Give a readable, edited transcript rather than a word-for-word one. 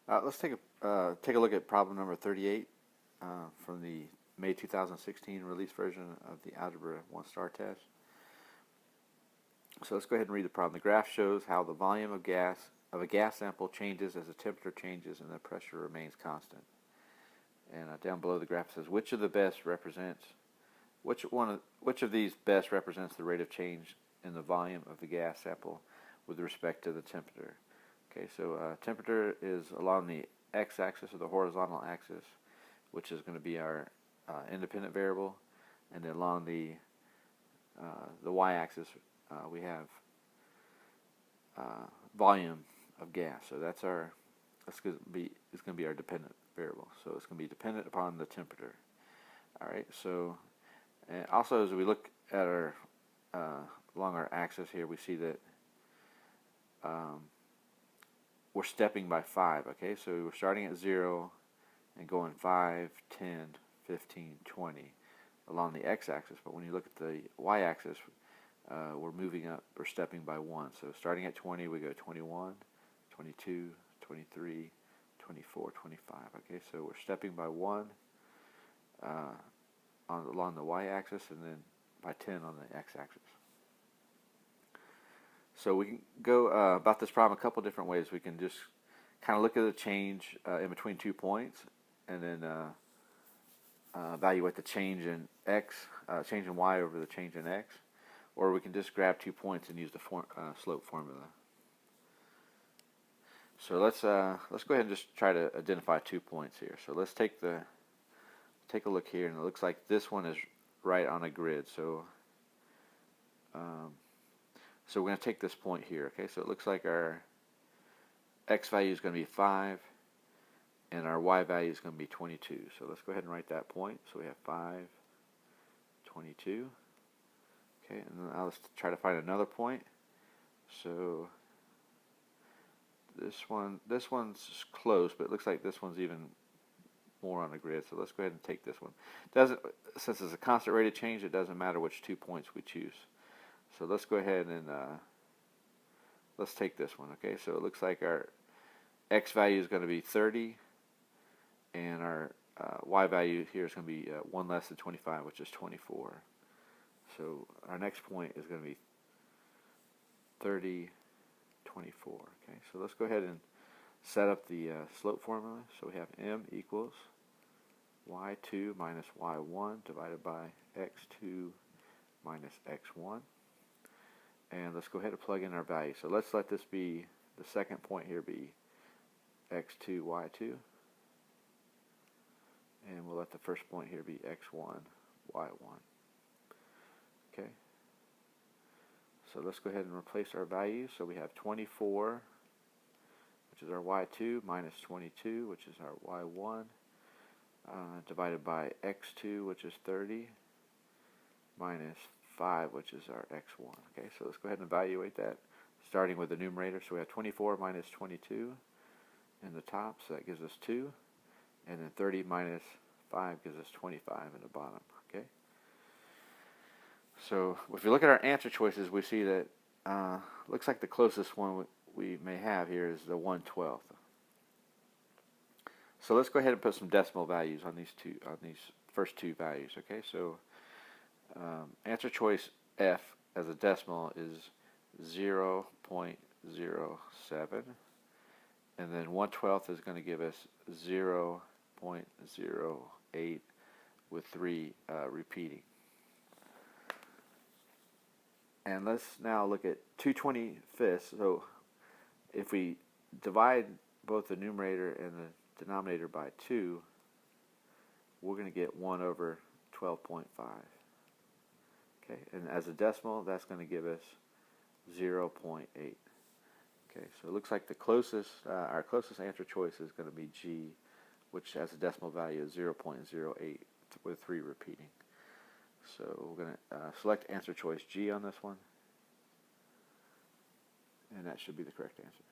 Let's take a look at problem number 38 from the May 2016 release version of the Algebra 1 STAAR test. So let's go ahead and read the problem. The graph shows how the volume of a gas sample changes as the temperature changes and the pressure remains constant. And down below the graph says which of these best represents the rate of change in the volume of the gas sample with respect to the temperature. Okay, so temperature is along the x-axis or the horizontal axis, which is going to be our independent variable, and then along the y-axis we have volume of gas. So that's going to be our dependent variable. So it's going to be dependent upon the temperature. All right. So and also as we look at our along our axis here, we see that we're stepping by 5, okay? So we're starting at 0 and going 5, 10, 15, 20 along the x-axis. But when you look at the y-axis, we're moving up, we're stepping by 1. So starting at 20, we go 21, 22, 23, 24, 25, okay? So we're stepping by 1 along the y-axis and then by 10 on the x-axis. So we can go about this problem a couple different ways. We can just kind of look at the change in between 2 points and then evaluate the change in x, change in y over the change in x, or we can just grab 2 points and use the slope formula. So let's go ahead and just try to identify 2 points here. So let's take a look here, and it looks like this one is right on a grid. So so we're going to take this point here, okay? So it looks like our x value is going to be 5, and our y value is going to be 22. So let's go ahead and write that point. So we have 5, 22. Okay, and then let's try to find another point. So this one's close, but it looks like this one's even more on the grid. So let's go ahead and take this one. Since it's a constant rate of change, it doesn't matter which 2 points we choose. So let's go ahead and let's take this one, okay? So it looks like our x value is going to be 30, and our y value here is going to be 1 less than 25, which is 24. So our next point is going to be 30, 24, okay? So let's go ahead and set up the slope formula. So we have m equals y2 minus y1 divided by x2 minus x1. And let's go ahead and plug in our value. So let's let this be, the second point here be x2, y2. And we'll let the first point here be x1, y1. Okay. So let's go ahead and replace our values. So we have 24, which is our y2, minus 22, which is our y1, divided by x2, which is 30, minus 5, which is our x1. Okay, so let's go ahead and evaluate that, starting with the numerator. So we have 24 minus 22 in the top, so that gives us 2, and then 30 minus 5 gives us 25 in the bottom. Okay. So if you look at our answer choices, we see that looks like the closest one we may have here is the 1/12. So let's go ahead and put some decimal values on these first two values. Okay, so answer choice F as a decimal is 0.07, and then 1/12 is going to give us 0.08 with 3 repeating. And let's now look at 2/25. So if we divide both the numerator and the denominator by 2, we're going to get 1 over 12.5. Okay, and as a decimal, that's going to give us 0.8. Okay, so it looks like the closest, our closest answer choice is going to be G, which has a decimal value of 0.08 with 3 repeating. So we're going to select answer choice G on this one, and that should be the correct answer.